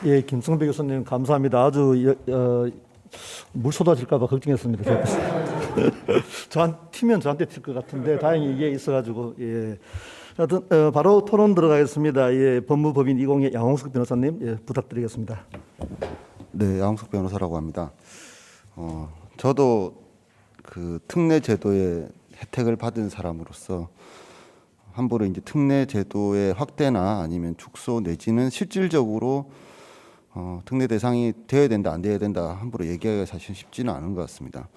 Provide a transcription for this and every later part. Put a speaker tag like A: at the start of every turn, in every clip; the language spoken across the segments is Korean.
A: 예, 김성배 교수님 감사합니다. 아주 물 쏟아질까 봐 걱정했습니다. 제가. 튀면 저한테 튈 것 같은데 다행히 이게 있어가지고 예. 하여튼 바로 토론 들어가겠습니다. 예, 법무법인 20의 양홍석 변호사님 예, 부탁드리겠습니다.
B: 네, 양홍석 변호사라고 합니다. 저도 그 특례 제도의 혜택을 받은 사람으로서 함부로 이제 특례 제도의 확대나 아니면 축소 내지는 실질적으로 특례 대상이 되어야 된다 안 되어야 된다 함부로 얘기하기가 사실 쉽지는 않은 것 같습니다.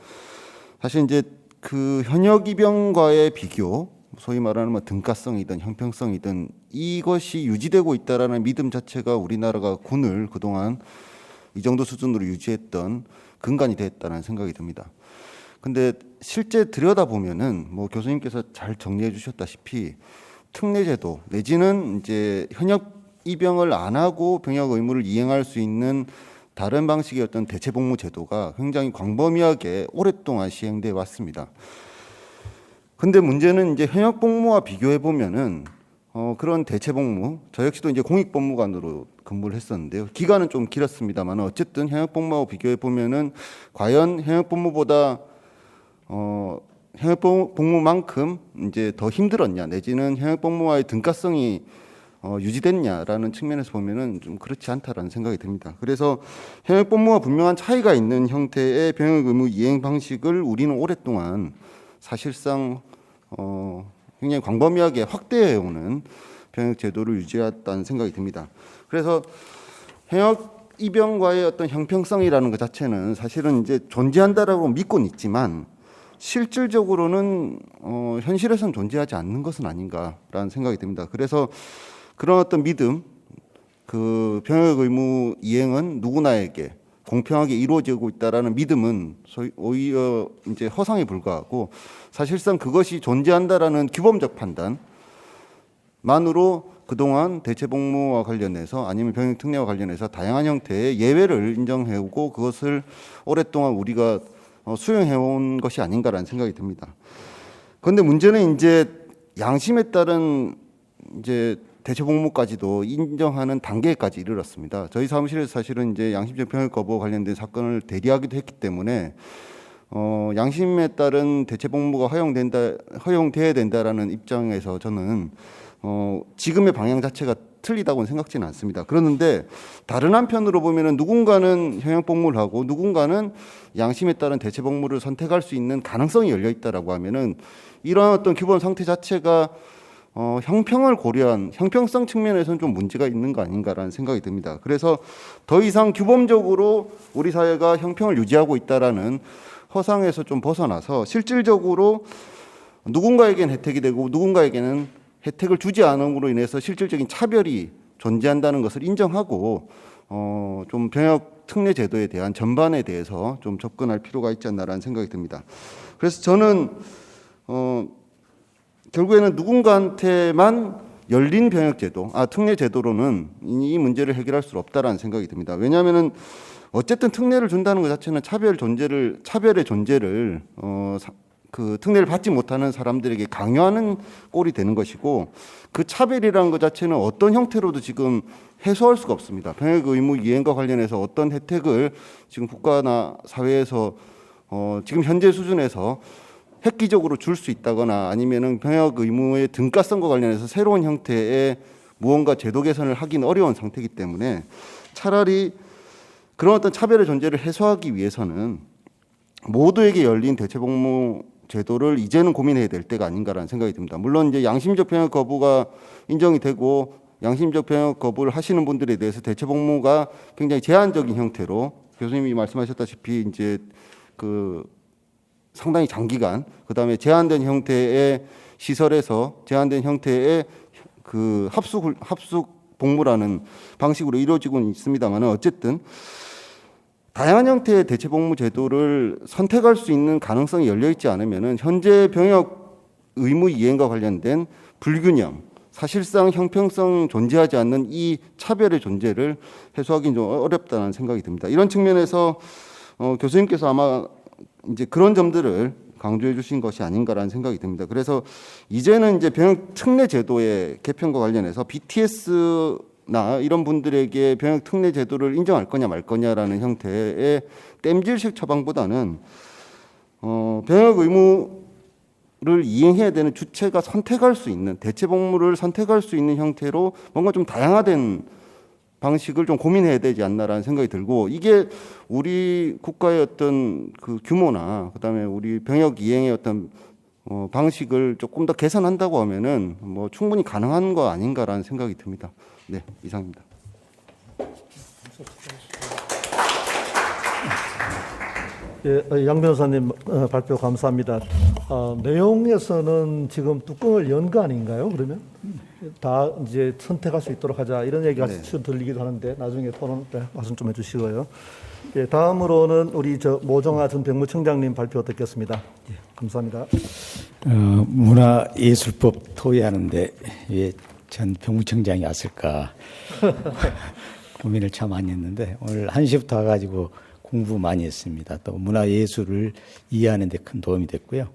B: 사실 이제 그 현역 입영과의 비교, 소위 말하는 뭐 등가성이든 형평성이든 이것이 유지되고 있다라는 믿음 자체가 우리나라가 군을 그동안 이 정도 수준으로 유지했던 근간이 됐다는 생각이 듭니다. 근데 실제 들여다보면은 뭐 교수님께서 잘 정리해 주셨다시피 특례제도 내지는 이제 현역 입영을 안 하고 병역 의무를 이행할 수 있는 다른 방식의 어떤 대체복무 제도가 굉장히 광범위하게 오랫동안 시행돼 왔습니다. 근데 문제는 이제 현역 복무와 비교해 보면은 그런 대체복무, 저 역시도 이제 공익법무관으로 근무를 했었는데요. 기간은 좀 길었습니다만 어쨌든 현역 복무하고 비교해 보면은 과연 현역 복무보다 현역 복무만큼 이제 더 힘들었냐 내지는 현역 복무와의 등가성이 유지됐냐라는 측면에서 보면은 좀 그렇지 않다라는 생각이 듭니다. 그래서 현역 복무와 분명한 차이가 있는 형태의 병역 의무 이행 방식을 우리는 오랫동안 사실상 굉장히 광범위하게 확대해오는 병역 제도를 유지했다는 생각이 듭니다. 그래서 현역 입영과의 어떤 형평성이라는 것 자체는 사실은 이제 존재한다라고 믿고는 있지만 실질적으로는 현실에서는 존재하지 않는 것은 아닌가라는 생각이 듭니다. 그래서 그런 어떤 믿음, 그 병역 의무 이행은 누구나에게 공평하게 이루어지고 있다라는 믿음은 오히려 이제 허상에 불과하고 사실상 그것이 존재한다라는 규범적 판단만으로 그동안 대체복무와 관련해서 아니면 병역 특례와 관련해서 다양한 형태의 예외를 인정해오고 그것을 오랫동안 우리가 수용해온 것이 아닌가라는 생각이 듭니다. 그런데 문제는 이제 양심에 따른 이제 대체복무까지도 인정하는 단계까지 이르렀습니다. 저희 사무실에서 사실은 이제 양심적 병역 거부와 관련된 사건을 대리하기도 했기 때문에 양심에 따른 대체복무가 허용돼야 된다라는 입장에서 저는 지금의 방향 자체가 틀리다고는 생각지는 않습니다. 그러는데 다른 한편으로 보면은 누군가는 현역 복무를 하고 누군가는 양심에 따른 대체 복무를 선택할 수 있는 가능성이 열려 있다라고 하면은 이러한 어떤 기본 상태 자체가 형평을 고려한 형평성 측면에서는 좀 문제가 있는 거 아닌가라는 생각이 듭니다. 그래서 더 이상 규범적으로 우리 사회가 형평을 유지하고 있다라는 허상에서 좀 벗어나서 실질적으로 누군가에게는 혜택이 되고 누군가에게는 혜택을 주지 않음으로 인해서 실질적인 차별이 존재한다는 것을 인정하고 좀 병역 특례 제도에 대한 전반에 대해서 좀 접근할 필요가 있지 않나라는 생각이 듭니다. 그래서 저는 결국에는 누군가한테만 열린 병역 제도, 특례 제도로는 이 문제를 해결할 수 없다라는 생각이 듭니다. 왜냐하면은 어쨌든 특례를 준다는 것 자체는 차별의 존재를 그 특례를 받지 못하는 사람들에게 강요하는 꼴이 되는 것이고 그 차별이라는 것 자체는 어떤 형태로도 지금 해소할 수가 없습니다. 병역 의무 이행과 관련해서 어떤 혜택을 지금 국가나 사회에서 지금 현재 수준에서 획기적으로 줄 수 있다거나 아니면은 병역 의무의 등가성과 관련해서 새로운 형태의 무언가 제도 개선을 하기는 어려운 상태이기 때문에 차라리 그런 어떤 차별의 존재를 해소하기 위해서는 모두에게 열린 대체복무 제도를 이제는 고민해야 될 때가 아닌가라는 생각이 듭니다. 물론 이제 양심적 병역 거부가 인정이 되고 양심적 병역 거부를 하시는 분들에 대해서 대체복무가 굉장히 제한적인 형태로 교수님이 말씀하셨다시피 이제 그 상당히 장기간 그다음에 제한된 형태의 시설에서 제한된 형태의 그 합숙 복무라는 방식으로 이루어지고는 있습니다만 어쨌든 다양한 형태의 대체복무 제도를 선택할 수 있는 가능성이 열려 있지 않으면은 현재 병역 의무 이행과 관련된 불균형, 사실상 형평성 존재하지 않는 이 차별의 존재를 해소하기는 좀 어렵다는 생각이 듭니다. 이런 측면에서 교수님께서 아마 이제 그런 점들을 강조해 주신 것이 아닌가라는 생각이 듭니다. 그래서 이제는 이제 병역 특례 제도의 개편과 관련해서 BTS 나 이런 분들에게 병역 특례 제도를 인정할 거냐 말 거냐라는 형태의 땜질식 처방보다는 병역 의무를 이행해야 되는 주체가 선택할 수 있는 대체 복무를 선택할 수 있는 형태로 뭔가 좀 다양화된 방식을 좀 고민해야 되지 않나라는 생각이 들고, 이게 우리 국가의 어떤 그 규모나 그다음에 우리 병역 이행의 어떤 방식을 조금 더 개선한다고 하면은 뭐 충분히 가능한 거 아닌가라는 생각이 듭니다. 네, 이상입니다.
A: 예, 양 변호사님 발표 감사합니다. 내용에서는 지금 뚜껑을 연 거 아닌가요? 그러면 다 이제 선택할 수 있도록 하자 이런 얘기가 들리기도 하는데 나중에 토론 때 말씀 좀 해주시고요. 예, 다음으로는 우리 모정아 전 병무청장님 발표 듣겠습니다. 예, 감사합니다.
C: 문화예술법 토의하는데 왜 전 병무청장이 왔을까 고민을 참 많이 했는데 오늘 1시부터 와가지고 공부 많이 했습니다. 또 문화예술을 이해하는 데 큰 도움이 됐고요.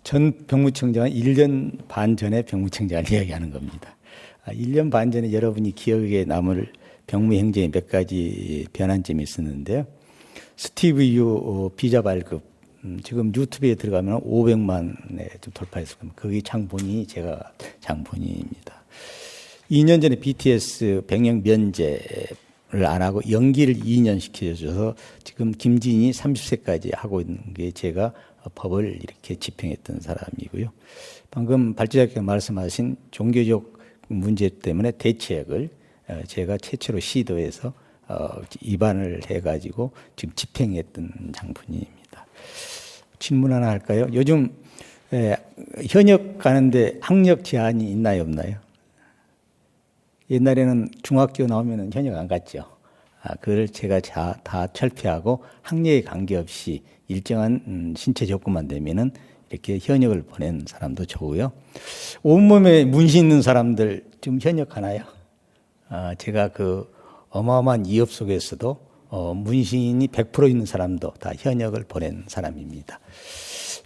C: 전 병무청장은 1년 반 전에 병무청장을 이야기하는 겁니다. 1년 반 전에 여러분이 기억에 남을 병무행정의 몇 가지 변한 점이 있었는데요. 스티브 유 비자 발급, 지금 유튜브에 들어가면 500만에 좀 돌파했을 겁니다. 거기 장본인이 제가 장본인입니다. 2년 전에 BTS 병역 면제를 안 하고 연기를 2년 시켜줘서 지금 김진이 30세까지 하고 있는 게 제가 법을 이렇게 집행했던 사람이고요. 방금 발제자께서 말씀하신 종교적 문제 때문에 대책을 제가 최초로 시도해서 입안을 해가지고 지금 집행했던 장본인입니다. 질문 하나 할까요? 요즘 현역 가는데 학력 제한이 있나요, 없나요? 옛날에는 중학교 나오면 현역 안 갔죠. 그걸 제가 다 철폐하고 학력에 관계없이 일정한 신체 조건만 되면은 이렇게 현역을 보낸 사람도 적고요. 온몸에 문신 있는 사람들 지금 현역 하나요? 제가 그 어마어마한 이업 속에서도 문신이 100% 있는 사람도 다 현역을 보낸 사람입니다.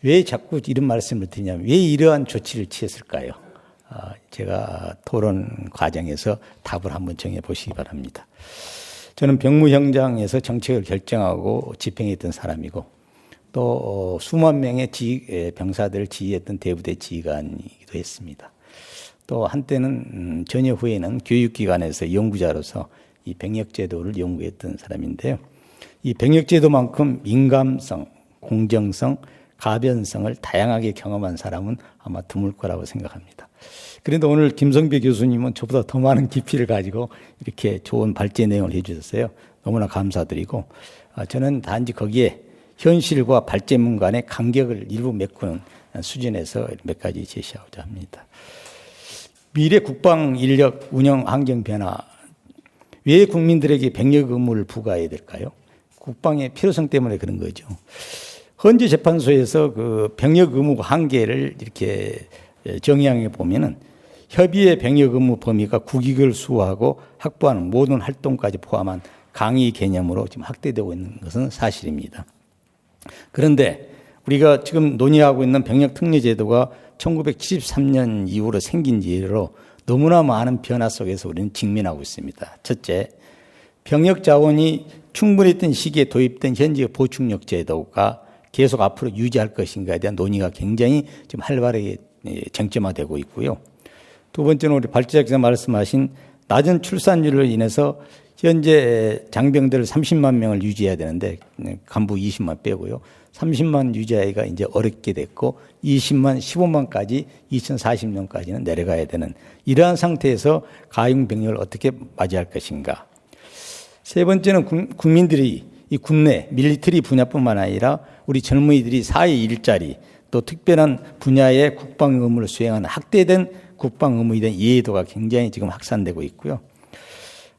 C: 왜 자꾸 이런 말씀을 드리냐면 왜 이러한 조치를 취했을까요? 제가 토론 과정에서 답을 한번 정해 보시기 바랍니다. 저는 병무형장에서 정책을 결정하고 집행했던 사람이고 또 수만 명의 병사들을 지휘했던 대부대 지휘관이기도 했습니다. 또 한때는 전혀 후에는 교육기관에서 연구자로서 이 병역제도를 연구했던 사람인데요. 이 병역제도만큼 민감성, 공정성, 가변성을 다양하게 경험한 사람은 아마 드물 거라고 생각합니다. 그런데 오늘 김성배 교수님은 저보다 더 많은 깊이를 가지고 이렇게 좋은 발제 내용을 해주셨어요. 너무나 감사드리고 저는 단지 거기에 현실과 발제문 간의 간격을 일부 메꾸는 수준에서 몇 가지 제시하고자 합니다. 미래 국방 인력 운영 환경 변화, 왜 국민들에게 병역 의무를 부과해야 될까요? 국방의 필요성 때문에 그런 거죠. 헌재 재판소에서 그 병역 의무 한계를 이렇게 정의해 보면은 협의의 병역 의무 범위가 국익을 수호하고 확보하는 모든 활동까지 포함한 강의 개념으로 지금 확대되고 있는 것은 사실입니다. 그런데 우리가 지금 논의하고 있는 병역 특례 제도가 1973년 이후로 생긴 이후로 너무나 많은 변화 속에서 우리는 직면하고 있습니다. 첫째, 병역 자원이 충분했던 시기에 도입된 현재 보충력 제도가 계속 앞으로 유지할 것인가에 대한 논의가 굉장히 지금 활발하게 쟁점화되고 있고요. 두 번째는 우리 발제자께서 말씀하신 낮은 출산율로 인해서 현재 장병들 30만 명을 유지해야 되는데 간부 20만 빼고요. 30만 유지하기가 이제 어렵게 됐고 20만, 15만까지 2040년까지는 내려가야 되는 이러한 상태에서 가용 병력을 어떻게 맞이할 것인가. 세 번째는 국민들이 이 국내 밀리터리 분야뿐만 아니라 우리 젊은이들이 사회 일자리 또 특별한 분야의 국방 의무를 수행하는 확대된 국방 의무에 대한 이해도가 굉장히 지금 확산되고 있고요.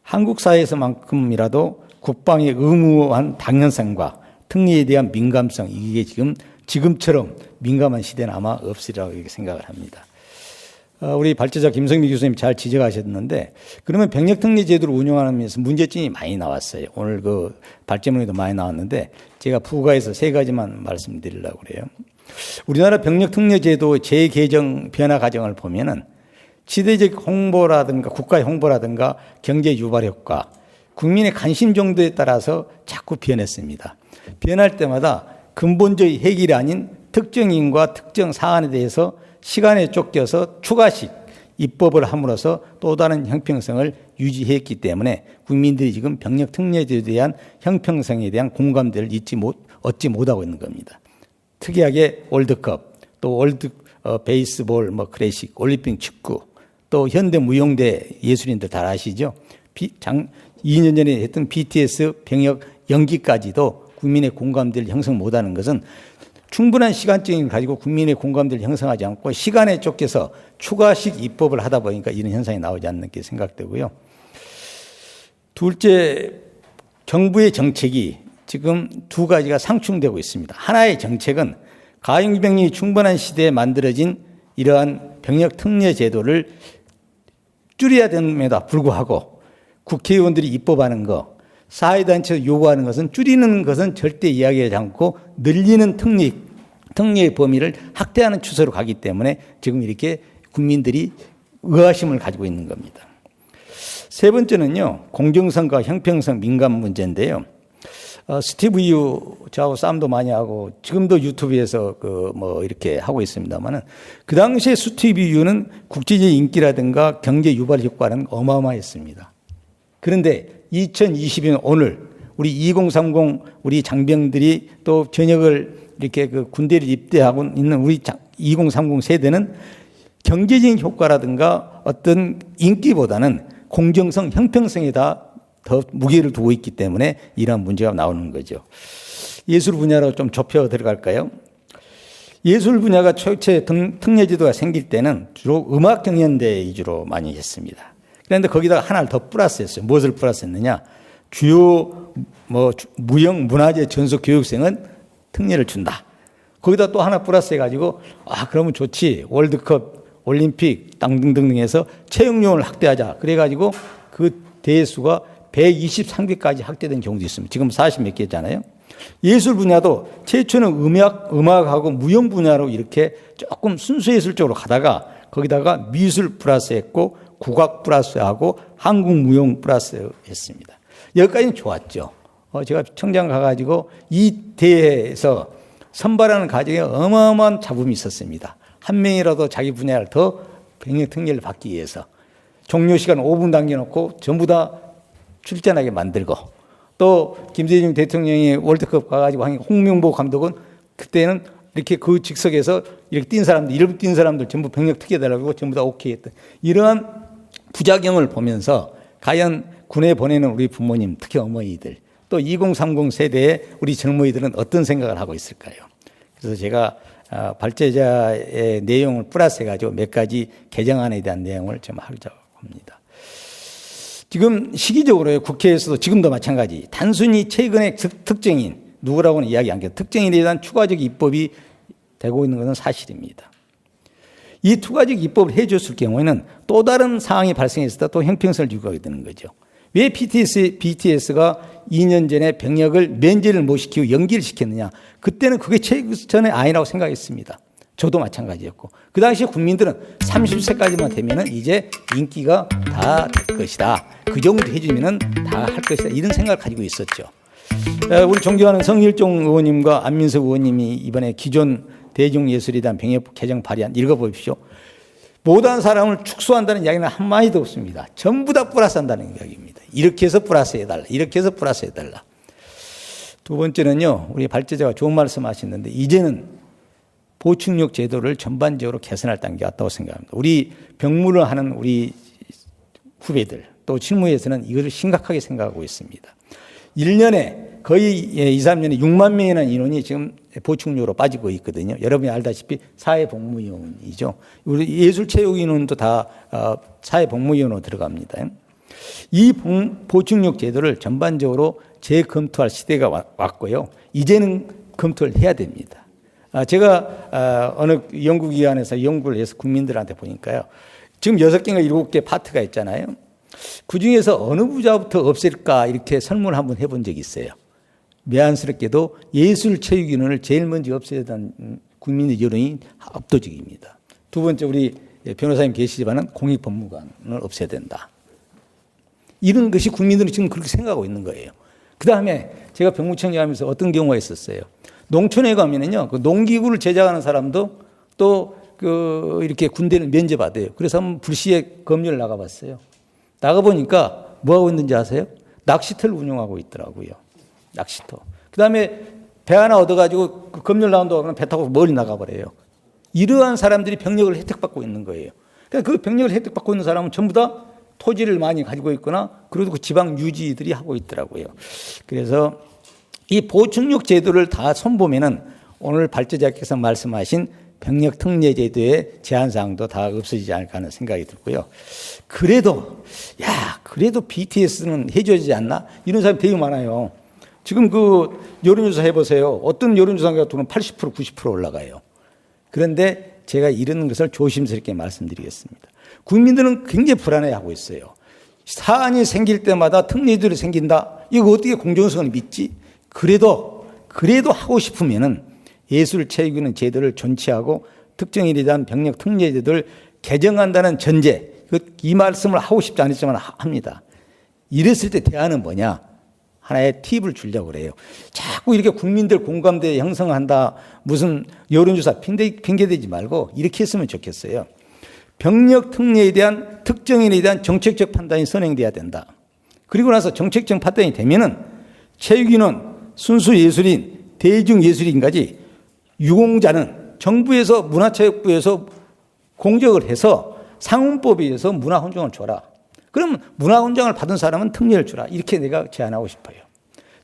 C: 한국 사회에서만큼이라도 국방의 의무한 당연성과 특례에 대한 민감성, 이게 지금처럼 민감한 시대는 아마 없으리라고 이렇게 생각을 합니다. 우리 발제자 김성미 교수님 잘 지적하셨는데, 그러면 병역특례 제도를 운영하면서 문제점이 많이 나왔어요. 오늘 그 발제문에도 많이 나왔는데, 제가 부가해서 세 가지만 말씀드리려고 그래요. 우리나라 병역특례 제도 재개정 변화 과정을 보면은 지대적 홍보라든가 국가의 홍보라든가 경제 유발 효과, 국민의 관심 정도에 따라서 자꾸 변했습니다. 변할 때마다 근본적인 해결이 아닌 특정인과 특정 사안에 대해서 시간에 쫓겨서 추가식 입법을 함으로써 또 다른 형평성을 유지했기 때문에 국민들이 지금 병력 특례제도에 대한 형평성에 대한 공감대를 얻지 못하고 있는 겁니다. 특이하게 월드컵, 또 베이스볼, 클래식, 올림픽 축구, 또 현대 무용대 예술인들 다 아시죠? 2년 전에 했던 BTS 병역 연기까지도 국민의 공감대를 형성 못하는 것은 충분한 시간적인 가지고 국민의 공감대를 형성하지 않고 시간에 쫓겨서 추가식 입법을 하다 보니까 이런 현상이 나오지 않는 게 생각되고요. 둘째, 정부의 정책이 지금 두 가지가 상충되고 있습니다. 하나의 정책은 가용병력이 충분한 시대에 만들어진 이러한 병력 특례 제도를 줄여야 됨에도 불구하고 국회의원들이 입법하는 거, 사회단체에서 요구하는 것은 줄이는 것은 절대 이야기하지 않고 늘리는 특례의 범위를 확대하는 추세로 가기 때문에 지금 이렇게 국민들이 의아심을 가지고 있는 겁니다. 세 번째는요, 공정성과 형평성 민감 문제인데요. 스티브 유 저하고 싸움도 많이 하고 지금도 유튜브에서 이렇게 하고 있습니다만은 그 당시에 스티브 유는 국제적 인기라든가 경제 유발 효과는 어마어마했습니다. 그런데 2020년 오늘 우리 2030 우리 장병들이 또 전역을 이렇게 군대를 입대하고 있는 우리 2030 세대는 경제적인 효과라든가 어떤 인기보다는 공정성, 형평성에다 더 무게를 두고 있기 때문에 이러한 문제가 나오는 거죠. 예술 분야로 좀 좁혀 들어갈까요? 예술 분야가 최초의 특례제도가 생길 때는 주로 음악 경연대 위주로 많이 했습니다. 그런데 거기다가 하나를 더 플러스했어요. 무엇을 플러스했느냐? 주요 무형 문화재 전속 교육생은 특례를 준다. 거기다 또 하나 플러스해가지고 그러면 좋지. 월드컵, 올림픽 등등등 해서 채용용을 확대하자. 그래가지고 그 대수가 123개까지 확대된 경우도 있습니다. 지금 40몇 개잖아요. 예술 분야도 최초는 음악하고 무용 분야로 이렇게 조금 순수예술적으로 가다가 거기다가 미술 플러스했고 국악 플러스하고 한국무용 플러스했습니다. 여기까지는 좋았죠. 제가 청장 가가지고 이 대회에서 선발하는 과정에 어마어마한 잡음이 있었습니다. 한 명이라도 자기 분야를 더 병역 특례를 받기 위해서 종료 시간 5분 당겨놓고 전부 다 출전하게 만들고 또 김대중 대통령이 월드컵 가가지고 한 홍명보 감독은 그때는 이렇게 그 직석에서 이렇게 뛴 사람들, 이름 뛴 사람들 전부 병역 특혜 달라고 전부 다 오케이 했던 이러한 부작용을 보면서 과연 군에 보내는 우리 부모님, 특히 어머니들 또 2030 세대의 우리 젊은이들은 어떤 생각을 하고 있을까요? 그래서 제가 발제자의 내용을 플러스해가지고 몇 가지 개정안에 대한 내용을 좀 하려고 합니다. 지금 시기적으로요, 국회에서도 지금도 마찬가지 단순히 최근의 특정인, 누구라고는 이야기 안 해요. 특정인에 대한 추가적 입법이 되고 있는 것은 사실입니다. 이 추가적 입법을 해줬을 경우에는 또 다른 상황이 발생했을 때 또 형평성을 유지하게 되는 거죠. 왜 BTS가 2년 전에 병역을 면제를 못 시키고 연기를 시켰느냐. 그때는 그게 최선의 아니라고 생각했습니다. 저도 마찬가지였고. 그 당시에 국민들은 30세까지만 되면은 이제 인기가 다 될 것이다. 그 정도 해주면은 다 할 것이다. 이런 생각을 가지고 있었죠. 우리 존경하는 성일종 의원님과 안민석 의원님이 이번에 기존 대중예술에 대한 병역 개정 발의안 읽어보십시오. 못한 사람을 축소한다는 이야기는 한마디도 없습니다. 전부 다 플러스한다는 이야기입니다. 이렇게 해서 플러스해달라. 이렇게 해서 플러스해달라. 두 번째는요. 우리 발제자가 좋은 말씀 하셨는데 이제는 보충력 제도를 전반적으로 개선할 단계가 왔다고 생각합니다. 우리 병무를 하는 우리 후배들 또 실무에서는 이것을 심각하게 생각하고 있습니다. 1년에 거의 2, 3년에 6만 명이나 인원이 지금 보충료로 빠지고 있거든요. 여러분이 알다시피 사회복무위원이죠. 우리 예술체육인원도 다 사회복무위원으로 들어갑니다. 이 보충력 제도를 전반적으로 재검토할 시대가 왔고요. 이제는 검토를 해야 됩니다. 제가 어느 연구기관에서 연구를 해서 국민들한테 보니까요. 지금 6개인가 7개 파트가 있잖아요. 그중에서 어느 부자부터 없앨까 이렇게 설문을 한번 해본 적이 있어요. 미안스럽게도 예술체육인원을 제일 먼저 없애야 한다는 국민의 여론이 압도적입니다. 두 번째 우리 변호사님 계시지만은 공익법무관을 없애야 된다. 이런 것이 국민들은 지금 그렇게 생각하고 있는 거예요. 그 다음에 제가 병무청장 하면서 어떤 경우가 있었어요. 농촌에 가면은요, 그 농기구를 제작하는 사람도 또 이렇게 군대를 면제받아요. 그래서 한번 불시에 검열을 나가봤어요. 나가보니까 뭐 하고 있는지 아세요? 낚시터를 운영하고 있더라고요. 낚시터. 그 다음에 배 하나 얻어가지고 그 검열 나온다고 하면 배 타고 멀리 나가버려요. 이러한 사람들이 병력을 혜택받고 있는 거예요. 그러니까 그 병력을 혜택받고 있는 사람은 전부 다 토지를 많이 가지고 있거나 그래도 그 지방 유지들이 하고 있더라고요. 그래서 이 보충력 제도를 다 손보면은 오늘 발제자께서 말씀하신 병력 특례 제도의 제한 사항도 다 없어지지 않을까 하는 생각이 들고요. 그래도 BTS는 해줘야지 않나? 이런 사람이 되게 많아요. 지금 그 여론조사 해보세요. 어떤 여론조사 같은 경우는 80%, 90% 올라가요. 그런데 제가 이런 것을 조심스럽게 말씀드리겠습니다. 국민들은 굉장히 불안해하고 있어요. 사안이 생길 때마다 특례들이 생긴다. 이거 어떻게 공정성을 믿지? 그래도 하고 싶으면은 예술체육인 제도를 존치하고 특정인에 대한 병력 특례 제도를 개정한다는 전제, 이 말씀을 하고 싶지 않았지만 합니다. 이랬을 때 대안은 뭐냐? 하나의 팁을 주려고 그래요. 자꾸 이렇게 국민들 공감대 형성한다, 무슨 여론조사 핑계대지 말고 이렇게 했으면 좋겠어요. 병력 특례에 대한 특정인에 대한 정책적 판단이 선행돼야 된다. 그리고 나서 정책적 판단이 되면은 체육인은 순수 예술인, 대중 예술인까지 유공자는 정부에서 문화체육부에서 공적을 해서 상훈법에 의해서 문화훈장을 줘라. 그럼 문화훈장을 받은 사람은 특례를 주라. 이렇게 내가 제안하고 싶어요.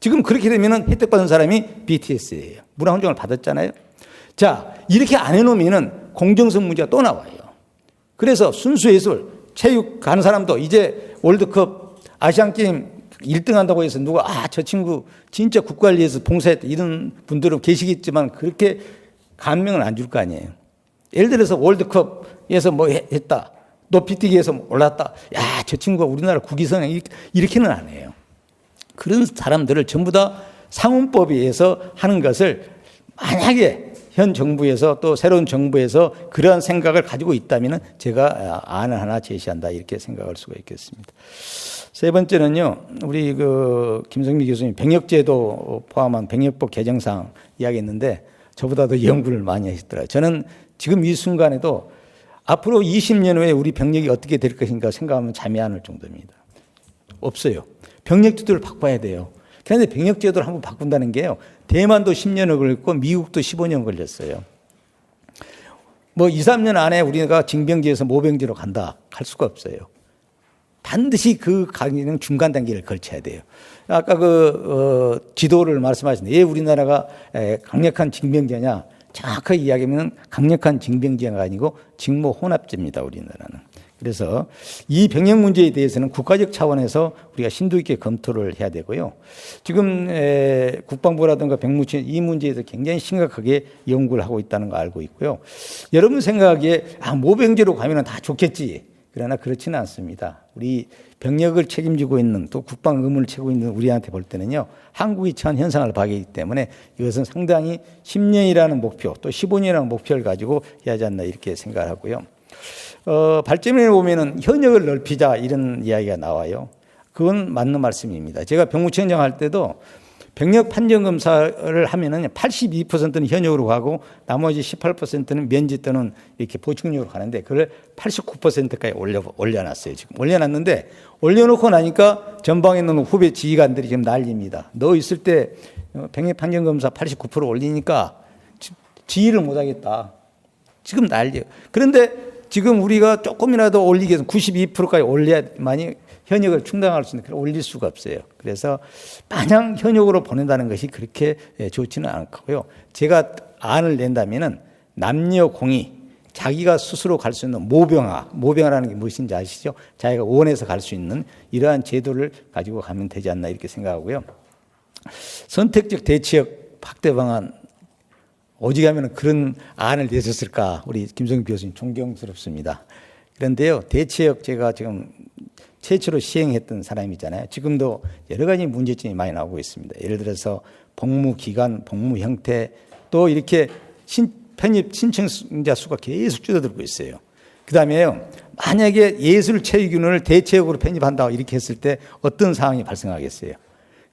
C: 지금 그렇게 되면 혜택받은 사람이 BTS예요. 문화훈장을 받았잖아요. 자, 이렇게 안 해놓으면 공정성 문제가 또 나와요. 그래서 순수예술, 체육 가는 사람도 이제 월드컵 아시안게임 1등 한다고 해서 누가 저 친구 진짜 국가를 위해서 봉사했다 이런 분들은 계시겠지만 그렇게 감명을 안 줄 거 아니에요. 예를 들어서 월드컵에서 뭐 했다. 높이뛰기에서 올랐다. 저 친구가 우리나라 국위선양 이렇게는 안 해요. 그런 사람들을 전부 다 상훈법에 의해서 하는 것을 만약에 현 정부에서 또 새로운 정부에서 그러한 생각을 가지고 있다면 제가 안을 하나 제시한다 이렇게 생각할 수가 있겠습니다. 세 번째는요, 우리 김성미 교수님 병역제도 포함한 병역법 개정사항 이야기했는데 저보다도 연구를 많이 하시더라고요. 저는 지금 이 순간에도 앞으로 20년 후에 우리 병력이 어떻게 될 것인가 생각하면 잠이 안 올 정도입니다. 없어요. 병력제도를 바꿔야 돼요. 그런데 병역제도를 한번 바꾼다는 게요. 대만도 10년을 걸렸고 미국도 15년 걸렸어요. 뭐 2, 3년 안에 우리가 징병제에서 모병제로 간다. 갈 수가 없어요. 반드시 그 강의는 중간 단계를 걸쳐야 돼요. 아까 지도를 말씀하셨는데 왜 우리나라가 강력한 징병제냐? 정확하게 이야기하면 강력한 징병제가 아니고 직무 혼합제입니다. 우리나라는. 그래서 이 병역 문제에 대해서는 국가적 차원에서 우리가 심도 있게 검토를 해야 되고요. 지금 국방부라든가 병무청 이 문제에 대해서 굉장히 심각하게 연구를 하고 있다는 거 알고 있고요. 여러분 생각에 모병제로 가면 다 좋겠지. 그러나 그렇지는 않습니다. 우리 병력을 책임지고 있는 또 국방 의무를 채우고 있는 우리한테 볼 때는요. 한국이 처한 현상을 봐야하기 때문에 이것은 상당히 10년이라는 목표 또 15년이라는 목표를 가지고 해야 하지 않나 이렇게 생각을 하고요. 발전에 보면은 현역을 넓히자 이런 이야기가 나와요. 그건 맞는 말씀입니다. 제가 병무청장 할 때도 병력 판정 검사를 하면은 82%는 현역으로 가고 나머지 18%는 면제 또는 이렇게 보충력으로 가는데 그걸 89%까지 올려놨어요. 지금 올려놨는데 올려놓고 나니까 전방에 있는 후배 지휘관들이 지금 난립니다. 너 있을 때 병력 판정 검사 89% 올리니까 지휘를 못하겠다. 지금 난리예요. 그런데 지금 우리가 조금이라도 올리기 위해서 92%까지 올려야만이 현역을 충당할 수 있는 그런 올릴 수가 없어요. 그래서 마냥 현역으로 보낸다는 것이 그렇게 좋지는 않고요. 제가 안을 낸다면은 남녀 공이 자기가 스스로 갈 수 있는 모병화라는 게 무엇인지 아시죠? 자기가 원해서 갈 수 있는 이러한 제도를 가지고 가면 되지 않나 이렇게 생각하고요. 선택적 대치역 확대 방안 오직하면 그런 안을 내셨을까? 우리 김성규 교수님 존경스럽습니다. 그런데요, 대체역 제가 지금 최초로 시행했던 사람이잖아요. 지금도 여러 가지 문제점이 많이 나오고 있습니다. 예를 들어서 복무 기간, 복무 형태, 또 이렇게 편입 신청자 수가 계속 줄어들고 있어요. 그다음에요. 만약에 예술체육위원회를 대체역으로 편입한다 이렇게 했을 때 어떤 상황이 발생하겠어요?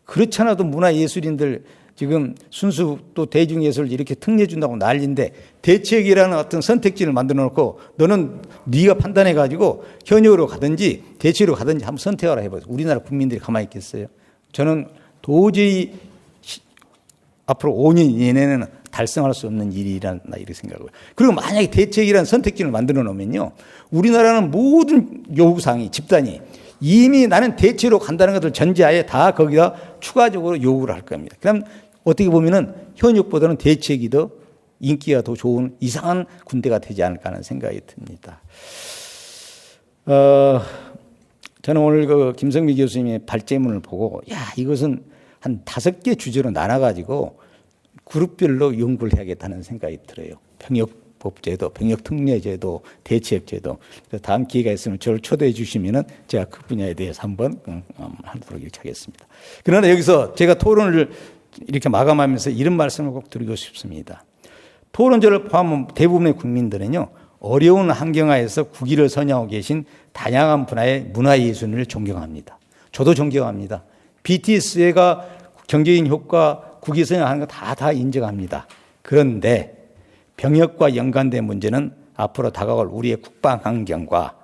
C: 그렇지 않아도 문화예술인들 지금 순수 또 대중예술 이렇게 특례 준다고 난리인데 대체역이라는 어떤 선택지를 만들어 놓고 너는 네가 판단해 가지고 현역으로 가든지 대체로 가든지 한번 선택하라 해봐요. 우리나라 국민들이 가만히 있겠어요? 저는 도저히 앞으로 5년 이내는 달성할 수 없는 일이란 이렇게 생각하고요. 그리고 만약에 대책이라는 선택지를 만들어 놓으면요, 우리나라는 모든 요구사항이 집단이 이미 나는 대체로 간다는 것을 전제하에 다 거기다 추가적으로 요구를 할 겁니다. 그럼 어떻게 보면은 현역보다는 대책이 더 인기가 더 좋은 이상한 군대가 되지 않을까 하는 생각이 듭니다. 저는 오늘 그 김성미 교수님의 발제문을 보고 이것은 한 5개 주제로 나눠가지고 그룹별로 연구를 해야겠다는 생각이 들어요. 병역법제도, 병역특례제도, 대체역제도. 다음 기회가 있으면 저를 초대해 주시면은 제가 그 분야에 대해서 한번 하도록 이렇게 하겠습니다. 그러나 여기서 제가 토론을 이렇게 마감하면서 이런 말씀을 꼭 드리고 싶습니다. 토론제를 포함한 대부분의 국민들은요, 어려운 환경하에서 국위를 선양하고 계신 다양한 분야의 문화예술인을 존경합니다. 저도 존경합니다. BTS가 경제인 효과, 국위 선양하는 거 다 인정합니다. 그런데 병역과 연관된 문제는 앞으로 다가올 우리의 국방 환경과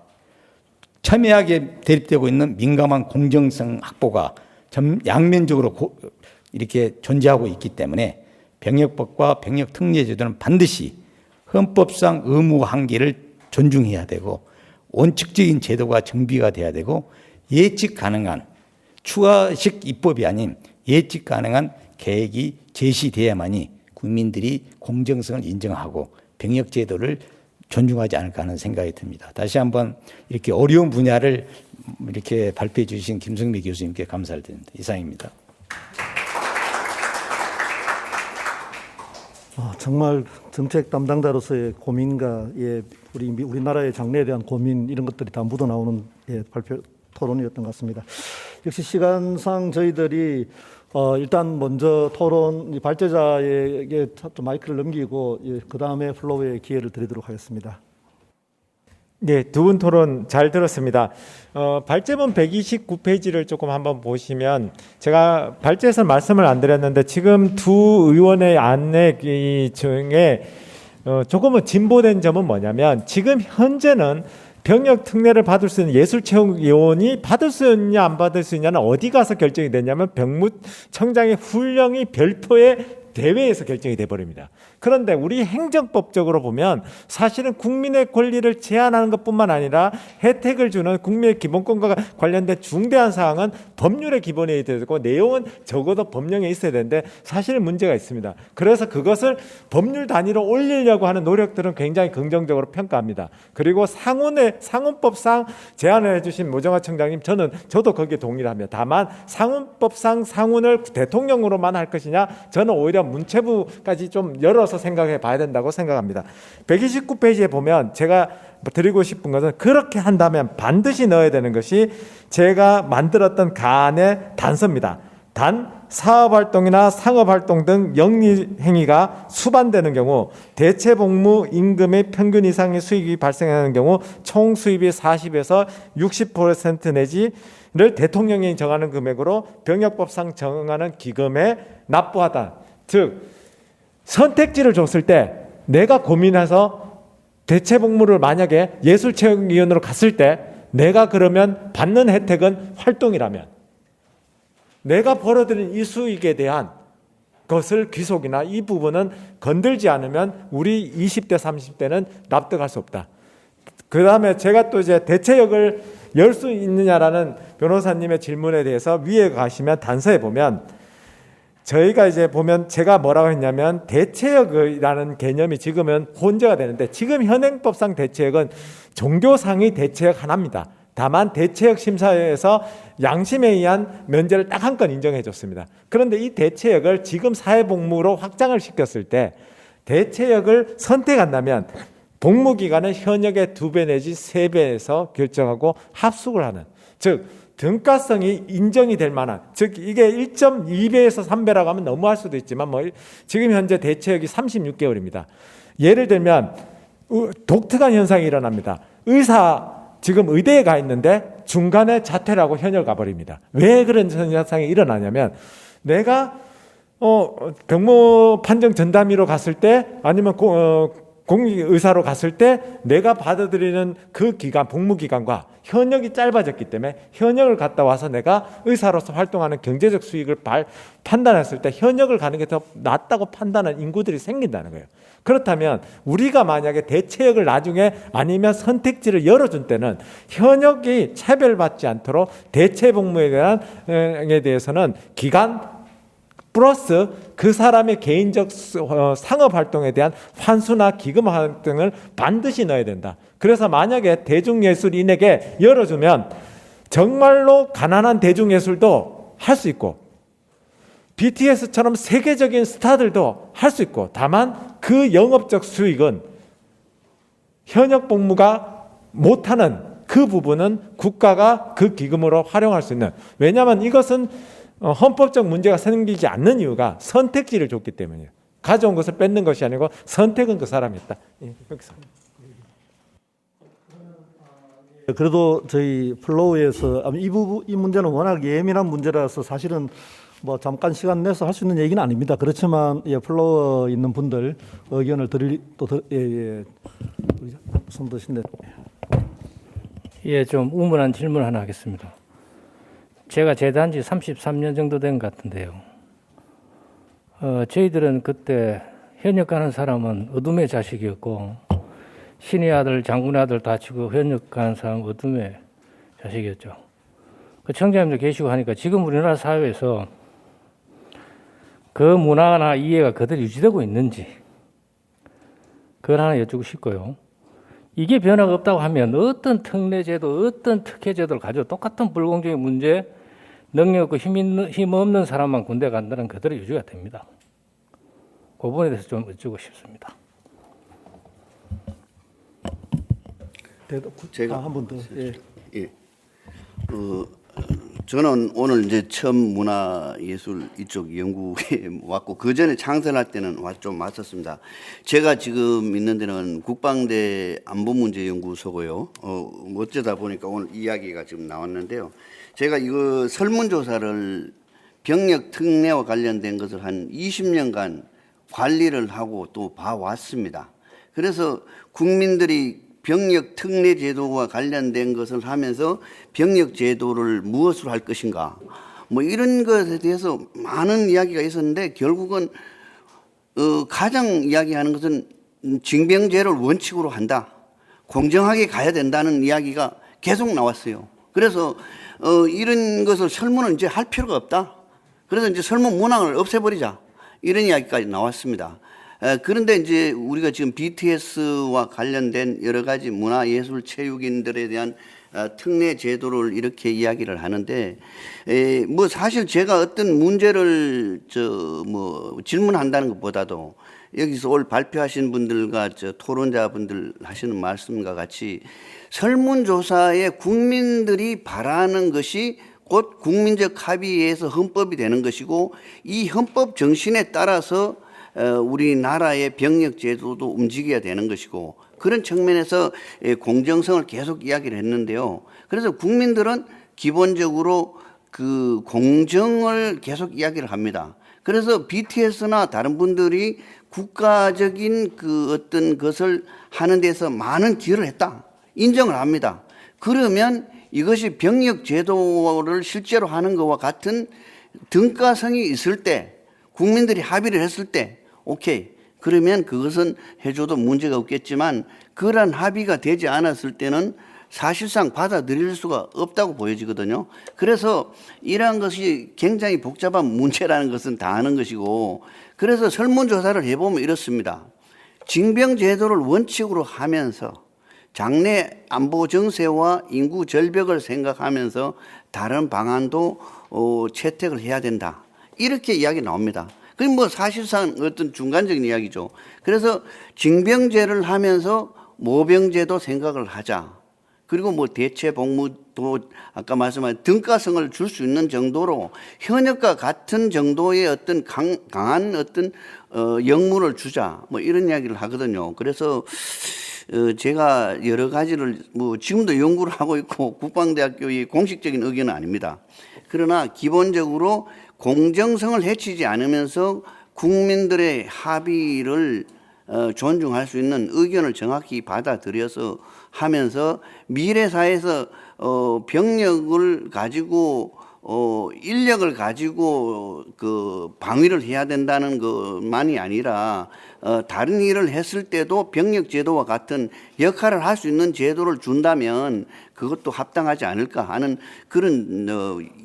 C: 첨예하게 대립되고 있는 민감한 공정성 확보가 양면적으로 이렇게 존재하고 있기 때문에 병역법과 병역특례제도는 반드시 헌법상 의무 한계를 존중해야 되고 원칙적인 제도가 정비가 돼야 되고 예측 가능한 추가식 입법이 아닌 예측 가능한 계획이 제시돼야만이 국민들이 공정성을 인정하고 병역제도를 존중하지 않을까 하는 생각이 듭니다. 다시 한번 이렇게 어려운 분야를 이렇게 발표해 주신 김성미 교수님께 감사를 드립니다. 이상입니다.
A: 정말 정책 담당자로서의 고민과 우리나라의 장래에 대한 고민 이런 것들이 다 묻어나오는 발표 토론이었던 것 같습니다. 역시 시간상 저희들이 일단 먼저 토론 발제자에게 좀 마이크를 넘기고 그 다음에 플로우에 기회를 드리도록 하겠습니다.
D: 네, 두 분 토론 잘 들었습니다. 발제문 129페이지를 조금 한번 보시면 제가 발제에서 말씀을 안 드렸는데 지금 두 의원의 안내 중에 조금은 진보된 점은 뭐냐면 지금 현재는 병역 특례를 받을 수 있는 예술체육위원이 받을 수 있냐 안 받을 수 있냐는 어디 가서 결정이 되냐면 병무청장의 훈령이 별도의 대회에서 결정이 돼버립니다. 그런데 우리 행정법적으로 보면 사실은 국민의 권리를 제한하는 것뿐만 아니라 혜택을 주는 국민의 기본권과 관련된 중대한 사항은 법률의 기본에 되고 내용은 적어도 법령에 있어야 되는데 사실은 문제가 있습니다. 그래서 그것을 법률 단위로 올리려고 하는 노력들은 굉장히 긍정적으로 평가합니다. 그리고 상훈법상 제안을 해주신 모정화 청장님 저도 거기에 동의를 합니다. 다만 상훈법상 상훈을 대통령으로만 할 것이냐 저는 오히려 문체부까지 좀 열어서 생각해 봐야 된다고 생각합니다. 129페이지에 보면 제가 드리고 싶은 것은 그렇게 한다면 반드시 넣어야 되는 것이 제가 만들었던 간의 단서입니다. 단 사업활동이나 상업활동 등 영리행위가 수반되는 경우 대체복무 임금의 평균 이상의 수익이 발생하는 경우 총 수입이 40에서 60% 내지를 대통령이 정하는 금액으로 병역법상 정하는 기금에 납부하다. 즉 선택지를 줬을 때 내가 고민해서 대체복무를 만약에 예술체육위원으로 갔을 때 내가 그러면 받는 혜택은 활동이라면 내가 벌어들인 이 수익에 대한 것을 귀속이나 이 부분은 건들지 않으면 우리 20대 30대는 납득할 수 없다. 그 다음에 제가 또 이제 대체역을 열 수 있느냐라는 변호사님의 질문에 대해서 위에 가시면 단서에 보면 저희가 이제 보면 제가 뭐라고 했냐면 대체역이라는 개념이 지금은 혼재가 되는데 지금 현행법상 대체역은 종교상의 대체역 하나입니다. 다만 대체역 심사에서 양심에 의한 면제를 딱 한 건 인정해 줬습니다. 그런데 이 대체역을 지금 사회복무로 확장을 시켰을 때 대체역을 선택한다면 복무기간은 현역의 2배 내지 3배에서 결정하고 합숙을 하는 즉 등가성이 인정이 될 만한 즉 이게 1.2배에서 3배라고 하면 너무할 수도 있지만 지금 현재 대체역이 36개월입니다. 예를 들면 독특한 현상이 일어납니다. 지금 의대에 가 있는데 중간에 자퇴를 하고 현역을 가버립니다. 왜 그런 현상이 일어나냐면 내가 병무 판정 전담의로 갔을 때 아니면 공익의사로 갔을 때 내가 받아들이는 그 기간, 복무기간과 현역이 짧아졌기 때문에 현역을 갔다 와서 내가 의사로서 활동하는 경제적 수익을 판단했을 때 현역을 가는 게 더 낫다고 판단하는 인구들이 생긴다는 거예요. 그렇다면 우리가 만약에 대체역을 나중에 아니면 선택지를 열어준 때는 현역이 차별받지 않도록 대체 복무에 대해서는 기간 플러스 그 사람의 개인적 상업 활동에 대한 환수나 기금 활동을 반드시 넣어야 된다. 그래서 만약에 대중예술인에게 열어주면 정말로 가난한 대중예술도 할 수 있고 BTS처럼 세계적인 스타들도 할 수 있고 다만 그 영업적 수익은 현역 복무가 못하는 그 부분은 국가가 그 기금으로 활용할 수 있는, 왜냐하면 이것은 헌법적 문제가 생기지 않는 이유가 선택지를 줬기 때문이에요. 가져온 것을 뺏는 것이 아니고 선택은 그 사람이 했다. 여기서.
A: 그래도 저희 플로우에서 이 문제는 워낙 예민한 문제라서 사실은 뭐 잠깐 시간 내서 할 수 있는 얘기는 아닙니다. 그렇지만 플로우 있는 분들 의견을 손 드신데.
E: 좀 우문한 질문 하나 하겠습니다. 제가 제대한 지 33년 정도 된 것 같은데요. 저희들은 그때 현역 가는 사람은 어둠의 자식이었고 신의 아들, 장군의 아들 다치고 현역 가는 사람은 어둠의 자식이었죠. 그 청장님도 계시고 하니까 지금 우리나라 사회에서 그 문화나 이해가 그대로 유지되고 있는지 그걸 하나 여쭙고 싶고요. 이게 변화가 없다고 하면 어떤 특례제도, 어떤 특혜제도를 가지고 똑같은 불공정의 문제, 능력 없고 힘 없는 사람만 군대 간다는 그대로 유지가 됩니다. 그 부분에 대해서 좀 여쭙고 싶습니다.
A: 제가 한 번 더.
F: 예. 저는 오늘 이제 처음 문화예술 이쪽 연구에 왔고 그 전에 창설할 때는 좀 왔었습니다. 제가 지금 있는 데는 국방대 안보문제연구소고요. 어쩌다 보니까 오늘 이야기가 지금 나왔는데요. 제가 이거 설문조사를 병력 특례와 관련된 것을 한 20년간 관리를 하고 또 봐왔습니다. 그래서 국민들이 병력 특례 제도와 관련된 것을 하면서 병력 제도를 무엇으로 할 것인가 뭐 이런 것에 대해서 많은 이야기가 있었는데 결국은 가장 이야기하는 것은 징병제를 원칙으로 한다. 공정하게 가야 된다는 이야기가 계속 나왔어요. 그래서 이런 것을 설문은 이제 할 필요가 없다. 그래서 이제 설문 문항을 없애버리자. 이런 이야기까지 나왔습니다. 그런데 이제 우리가 지금 BTS와 관련된 여러 가지 문화예술 체육인들에 대한 특례 제도를 이렇게 이야기를 하는데, 뭐 사실 제가 어떤 문제를 질문한다는 것보다도 여기서 오늘 발표하신 분들과 토론자분들 하시는 말씀과 같이 설문조사에 국민들이 바라는 것이 곧 국민적 합의에 의해서 헌법이 되는 것이고 이 헌법 정신에 따라서 우리나라의 병력 제도도 움직여야 되는 것이고 그런 측면에서 공정성을 계속 이야기를 했는데요. 그래서 국민들은 기본적으로 그 공정을 계속 이야기를 합니다. 그래서 BTS나 다른 분들이 국가적인 그 어떤 것을 하는 데서 많은 기여를 했다. 인정을 합니다. 그러면 이것이 병력 제도를 실제로 하는 것과 같은 등가성이 있을 때 국민들이 합의를 했을 때 오케이. 그러면 그것은 해줘도 문제가 없겠지만 그러한 합의가 되지 않았을 때는 사실상 받아들일 수가 없다고 보여지거든요. 그래서 이러한 것이 굉장히 복잡한 문제라는 것은 다 아는 것이고 그래서 설문조사를 해보면 이렇습니다. 징병제도를 원칙으로 하면서 장래 안보 정세와 인구 절벽을 생각하면서 다른 방안도 채택을 해야 된다. 이렇게 이야기 나옵니다. 그게 뭐 사실상 어떤 중간적인 이야기죠. 그래서 징병제를 하면서 모병제도 생각을 하자. 그리고 뭐 대체 복무도 아까 말씀하신 등가성을 줄 수 있는 정도로 현역과 같은 정도의 어떤 강한 어떤 역무를 주자. 뭐 이런 이야기를 하거든요. 그래서 제가 여러 가지를 뭐 지금도 연구를 하고 있고 국방대학교의 공식적인 의견은 아닙니다. 그러나 기본적으로 공정성을 해치지 않으면서 국민들의 합의를 존중할 수 있는 의견을 정확히 받아들여서 하면서 미래 사회에서 병력을 가지고 인력을 가지고 그 방위를 해야 된다는 것만이 아니라 다른 일을 했을 때도 병력 제도와 같은 역할을 할 수 있는 제도를 준다면 그것도 합당하지 않을까 하는 그런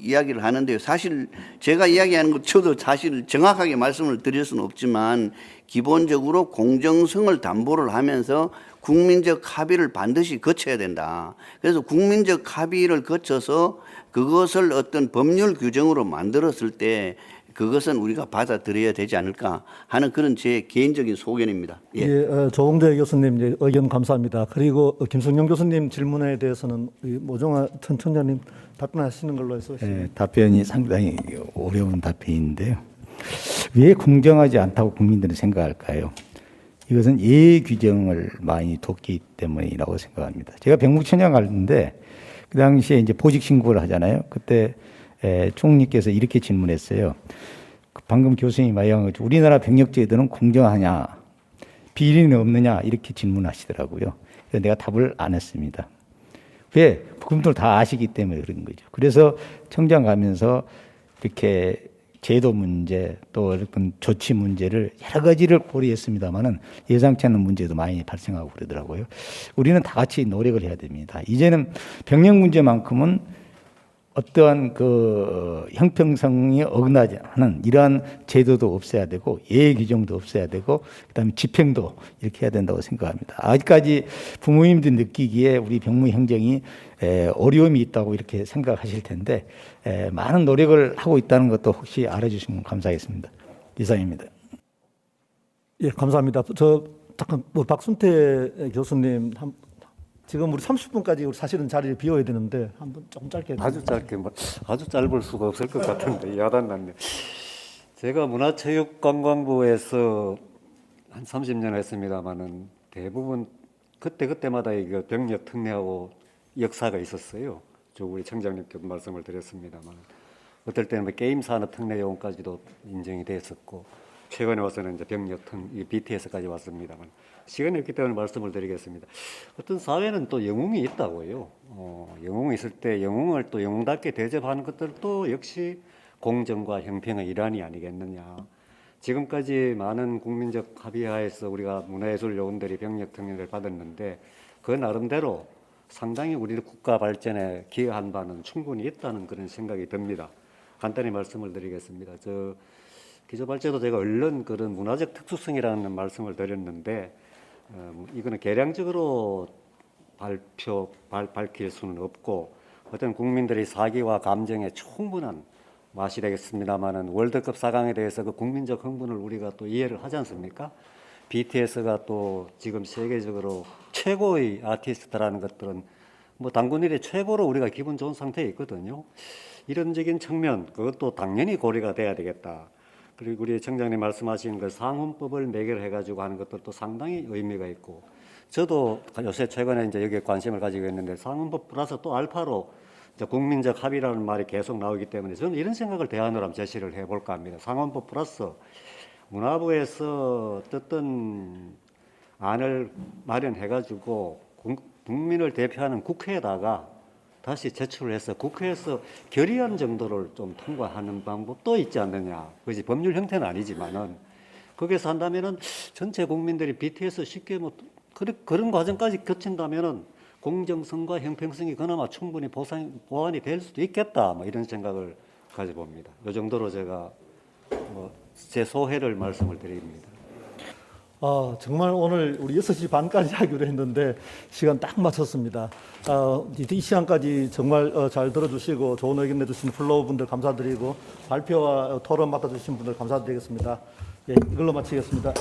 F: 이야기를 하는데요. 사실 제가 이야기하는 것 저도 사실 정확하게 말씀을 드릴 수는 없지만 기본적으로 공정성을 담보를 하면서 국민적 합의를 반드시 거쳐야 된다. 그래서 국민적 합의를 거쳐서 그것을 어떤 법률 규정으로 만들었을 때 그것은 우리가 받아들여야 되지 않을까 하는 그런 제 개인적인 소견입니다. 예.
A: 조홍대 교수님 이제 의견 감사합니다. 그리고 김승용 교수님 질문에 대해서는 모종아 전 청장님 답변하시는 걸로 해서.
C: 네, 답변이 상당히 어려운 답변인데요. 왜 공정하지 않다고 국민들은 생각할까요? 이것은 예의 규정을 많이 뒀기 때문이라고 생각합니다. 제가 병무청장 갔는데 그 당시에 이제 보직 신고를 하잖아요. 그때 총리께서 이렇게 질문했어요. 방금 교수님이 말한 것처럼 우리나라 병력제도는 공정하냐, 비리는 없느냐 이렇게 질문하시더라고요. 그래서 내가 답을 안 했습니다. 왜? 그분들 다 아시기 때문에 그런 거죠. 그래서 청장 가면서 이렇게 제도 문제 또 어떤 조치 문제를 여러 가지를 고려했습니다만은 예상치 않은 문제도 많이 발생하고 그러더라고요. 우리는 다 같이 노력을 해야 됩니다. 이제는 병력 문제만큼은 어떠한 그 형평성이 어긋나지 않은 이러한 제도도 없애야 되고 예의 규정도 없애야 되고 그다음에 집행도 이렇게 해야 된다고 생각합니다. 아직까지 부모님들 느끼기에 우리 병무 행정이 어려움이 있다고 이렇게 생각하실 텐데 많은 노력을 하고 있다는 것도 혹시 알아주시면 감사하겠습니다. 이상입니다.
A: 예, 감사합니다. 잠깐 박순태 교수님 지금 우리 30분까지 우리 사실은 자리를 비워야 되는데 한번 조금 짧게.
G: 아주 짧게 아주 짧을 수가 없을 것 같은데 야단났네. 제가 문화체육관광부에서 한 30년 했습니다만은 대부분 그때마다 이거 병력 특례하고 역사가 있었어요. 저 우리 청장님께도 말씀을 드렸습니다만 어떨 때는 뭐 게임 산업 특례 요원까지도 인정이 됐었고 최근에 와서는 이제 병력 이 BTS까지 왔습니다만 시간이 없기 때문에 말씀을 드리겠습니다. 어떤 사회는 또 영웅이 있다고요. 영웅이 있을 때 영웅을 또 영웅답게 대접하는 것들도 역시 공정과 형평의 일환이 아니겠느냐. 지금까지 많은 국민적 합의하에서 우리가 문화예술 요원들이 병력 특례를 받았는데 그 나름대로 상당히 우리 국가 발전에 기여한 바는 충분히 있다는 그런 생각이 듭니다. 간단히 말씀을 드리겠습니다. 기조발제도 제가 얼른 그런 문화적 특수성이라는 말씀을 드렸는데 이거는 계량적으로 밝힐 수는 없고 어떤 국민들의 사기와 감정에 충분한 맛이 되겠습니다만은 월드컵 4강에 대해서 그 국민적 흥분을 우리가 또 이해를 하지 않습니까? BTS가 또 지금 세계적으로 최고의 아티스트라는 것들은 뭐 당군 일의 최고로 우리가 기분 좋은 상태에 있거든요. 이런적인 측면 그것도 당연히 고려가 돼야 되겠다. 그리고 우리 청장님 말씀하신 그 상훈법을 매결해가지고 하는 것들도 상당히 의미가 있고, 저도 요새 최근에 이제 여기에 관심을 가지고 있는데 상훈법 플러스 또 알파로 이제 국민적 합의라는 말이 계속 나오기 때문에 저는 이런 생각을 대안으로 한번 제시를 해볼까 합니다. 상훈법 플러스 문화부에서 어떤 안을 마련해가지고 국민을 대표하는 국회에다가 다시 제출을 해서 국회에서 결의안 정도를 좀 통과하는 방법도 있지 않느냐. 그것이 법률 형태는 아니지만은 거기서 한다면은 전체 국민들이 BTS 쉽게 뭐 그런 과정까지 거친다면은 공정성과 형평성이 그나마 충분히 보완이 될 수도 있겠다. 뭐 이런 생각을 가져봅니다. 이 정도로 제가 제 소회를 말씀을 드립니다.
A: 정말 오늘 우리 6시 반까지 하기로 했는데 시간 딱 맞췄습니다. 이 시간까지 정말 잘 들어주시고 좋은 의견 내주신 플로우 분들 감사드리고 발표와 토론 맡아주신 분들 감사드리겠습니다. 예, 이걸로 마치겠습니다.